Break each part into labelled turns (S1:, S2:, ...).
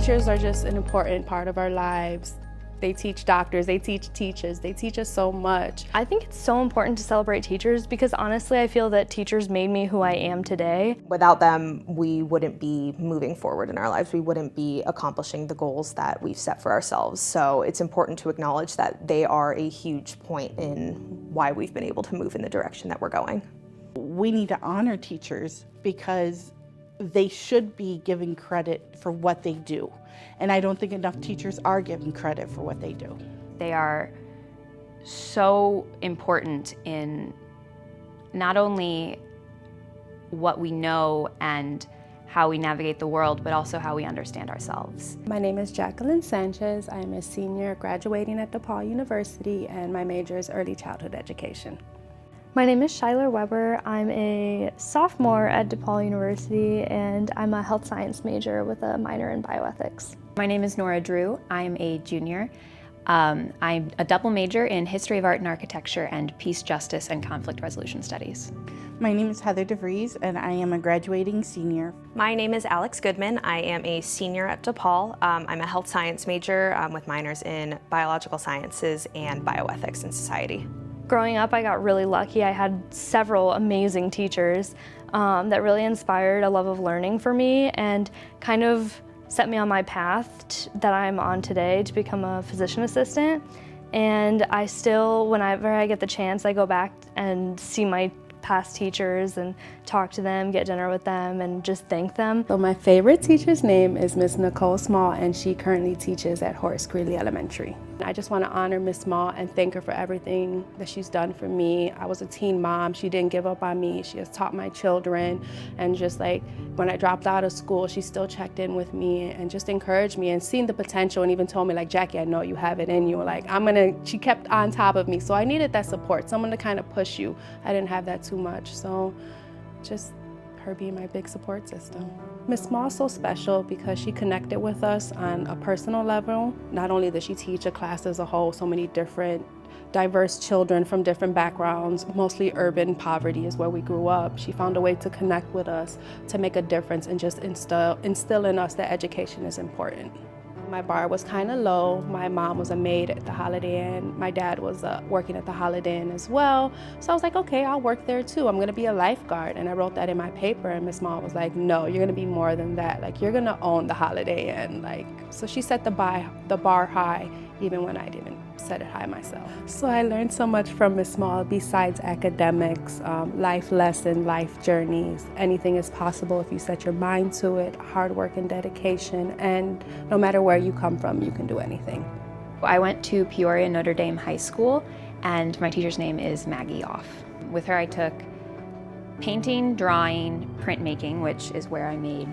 S1: Teachers are just an important part of our lives. They teach doctors, they teach teachers, they teach us so much.
S2: I think it's so important to celebrate teachers because honestly, I feel that teachers made me who I am today.
S3: Without them, we wouldn't be moving forward in our lives. We wouldn't be accomplishing the goals that we've set for ourselves. So it's important to acknowledge that they are a huge point in why we've been able to move in the direction that we're going.
S4: We need to honor teachers because they should be given credit for what they do. And I don't think enough teachers are given credit for what they do.
S5: They are so important in not only what we know and how we navigate the world, but also how we understand ourselves.
S1: My name is Jacqueline Sanchez. I am a senior graduating at DePaul University, and my major is early childhood education.
S2: My name is Shyler Weber. I'm a sophomore at DePaul University, and I'm a health science major with a minor in bioethics.
S5: My name is Nora Drew. I'm a junior. I'm a double major in History of Art and Architecture and Peace, Justice, and Conflict Resolution Studies.
S4: My name is Heather DeVries, and I am a graduating senior.
S3: My name is Alex Goodman. I am a senior at DePaul. I'm a health science major with minors in biological sciences and bioethics and society.
S2: Growing up, I got really lucky. I had several amazing teachers that really inspired a love of learning for me and kind of set me on my path that I'm on today to become a physician assistant. And I still, whenever I get the chance, I go back and see my past teachers and talk to them, get dinner with them, and just thank them.
S1: So my favorite teacher's name is Miss Nicole Small, and she currently teaches at Horace Greeley Elementary. I just want to honor Miss Small and thank her for everything that she's done for me. I was a teen mom. She didn't give up on me. She has taught my children, and just like when I dropped out of school, she still checked in with me and just encouraged me and seen the potential and even told me like, Jackie, I know you have it in you. Like she kept on top of me. So I needed that support, someone to kind of push you. I didn't have that too much. So just her being my big support system. Miss Small's so special because she connected with us on a personal level. Not only did she teach a class as a whole, so many different diverse children from different backgrounds, mostly urban poverty is where we grew up. She found a way to connect with us, to make a difference and just instill in us that education is important. My bar was kind of low. My mom was a maid at the Holiday Inn. My dad was working at the Holiday Inn as well. So I was like, okay, I'll work there too. I'm gonna be a lifeguard. And I wrote that in my paper, and Miss Mom was like, no, you're gonna be more than that. Like, you're gonna own the Holiday Inn. Like, so she set the bar high, even when I didn't set it high myself. So I learned so much from Miss Small besides academics, life lessons, life journeys. Anything is possible if you set your mind to it, hard work and dedication, and no matter where you come from, you can do anything.
S5: I went to Peoria Notre Dame High School, and my teacher's name is Maggie Off. With her, I took painting, drawing, printmaking, which is where I made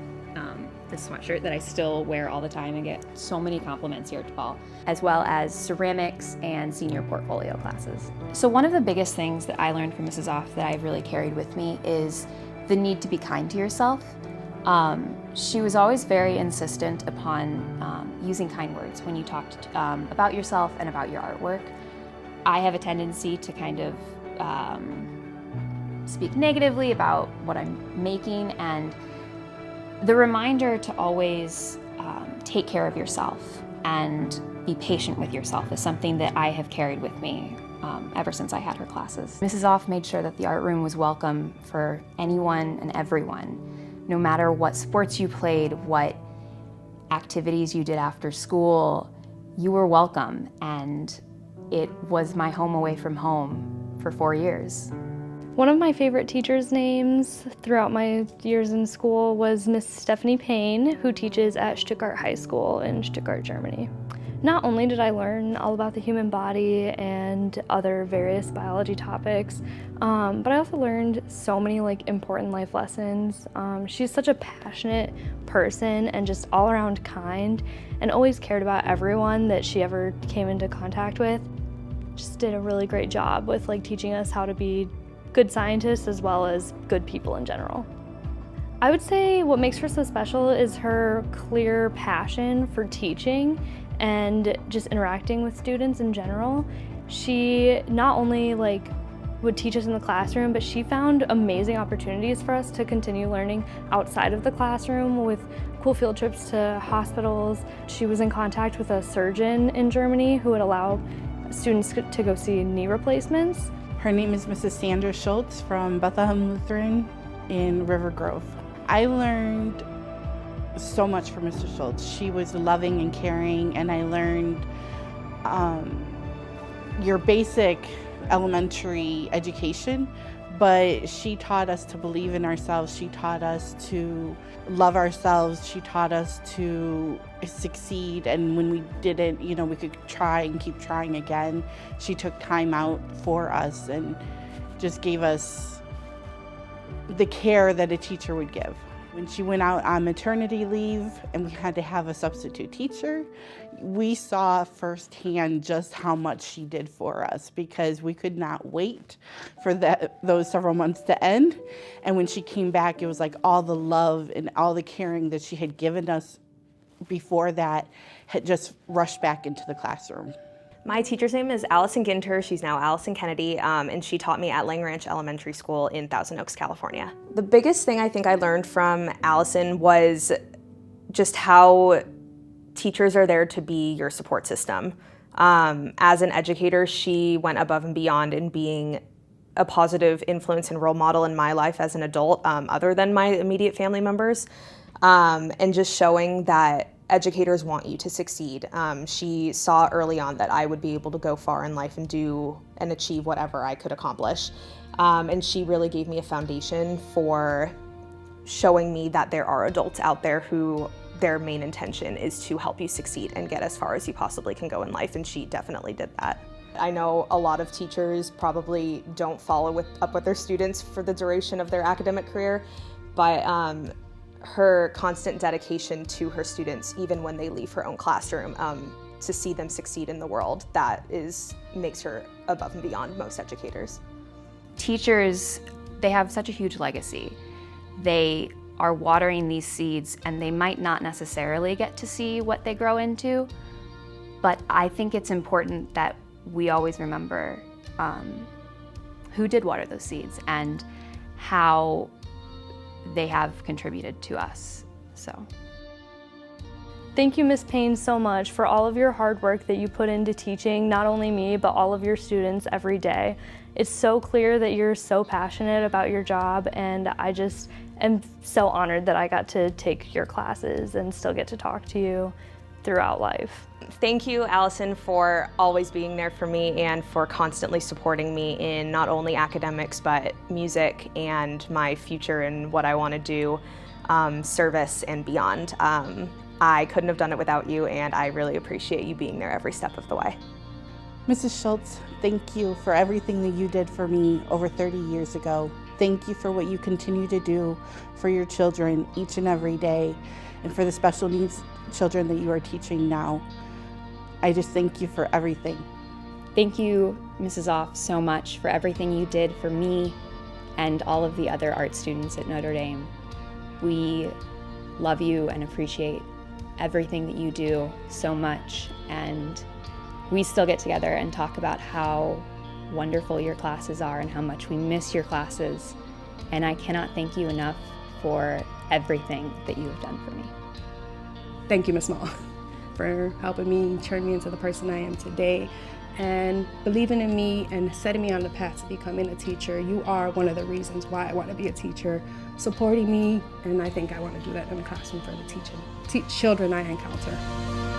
S5: this sweatshirt that I still wear all the time and get so many compliments here at DePaul, as well as ceramics and senior portfolio classes. So one of the biggest things that I learned from Mrs. Off that I've really carried with me is the need to be kind to yourself. She was always very insistent upon using kind words when you talked about yourself and about your artwork. I have a tendency to kind of speak negatively about what I'm making, and the reminder to always take care of yourself and be patient with yourself is something that I have carried with me ever since I had her classes. Mrs. Off made sure that the art room was welcome for anyone and everyone, no matter what sports you played, what activities you did after school, you were welcome, and it was my home away from home for 4 years.
S2: One of my favorite teachers' names throughout my years in school was Miss Stephanie Payne, who teaches at Stuttgart High School in Stuttgart, Germany. Not only did I learn all about the human body and other various biology topics, but I also learned so many important life lessons. She's such a passionate person and just all around kind, and always cared about everyone that she ever came into contact with. Just did a really great job with teaching us how to be good scientists as well as good people in general. I would say what makes her so special is her clear passion for teaching and just interacting with students in general. She not only would teach us in the classroom, but she found amazing opportunities for us to continue learning outside of the classroom with cool field trips to hospitals. She was in contact with a surgeon in Germany who would allow students to go see knee replacements.
S4: Her name is Mrs. Sandra Schultz from Bethlehem Lutheran in River Grove. I learned so much from Mrs. Schultz. She was loving and caring, and I learned your basic elementary education, but she taught us to believe in ourselves. She taught us to love ourselves. She taught us to succeed, and when we didn't, we could try and keep trying again. She took time out for us and just gave us the care that a teacher would give. When she went out on maternity leave and we had to have a substitute teacher, we saw firsthand just how much she did for us, because we could not wait for those several months to end. And when she came back, it was like all the love and all the caring that she had given us before that had just rushed back into the classroom.
S3: My teacher's name is Allison Ginter. She's now Allison Kennedy, and she taught me at Lang Ranch Elementary School in Thousand Oaks, California. The biggest thing I think I learned from Allison was just how teachers are there to be your support system. As an educator, she went above and beyond in being a positive influence and role model in my life as an adult, other than my immediate family members, and just showing that educators want you to succeed. She saw early on that I would be able to go far in life and do and achieve whatever I could accomplish. And she really gave me a foundation for showing me that there are adults out there who their main intention is to help you succeed and get as far as you possibly can go in life, and she definitely did that. I know a lot of teachers probably don't follow up with their students for the duration of their academic career, but her constant dedication to her students, even when they leave her own classroom, to see them succeed in the world, makes her above and beyond most educators.
S5: Teachers, they have such a huge legacy. They are watering these seeds, and they might not necessarily get to see what they grow into, but I think it's important that we always remember who did water those seeds and how they have contributed to us. So
S2: Thank you, Ms. Payne, so much for all of your hard work that you put into teaching not only me, but all of your students every day. It's so clear that you're so passionate about your job, and I just am so honored that I got to take your classes and still get to talk to you throughout life.
S3: Thank you, Allison, for always being there for me and for constantly supporting me in not only academics, but music and my future and what I want to do, service and beyond. I couldn't have done it without you, and I really appreciate you being there every step of the way.
S4: Mrs. Schultz, thank you for everything that you did for me over 30 years ago. Thank you for what you continue to do for your children each and every day, and for the special needs children that you are teaching now. I just thank you for everything.
S5: Thank you, Mrs. Off, so much for everything you did for me and all of the other art students at Notre Dame. We love you and appreciate everything that you do so much, and we still get together and talk about how wonderful your classes are and how much we miss your classes, and I cannot thank you enough for everything that you have done for me.
S1: Thank you, Ms. Small, for helping me turn me into the person I am today and believing in me and setting me on the path to becoming a teacher. You are one of the reasons why I want to be a teacher, supporting me, and I think I want to do that in the classroom for the children I encounter.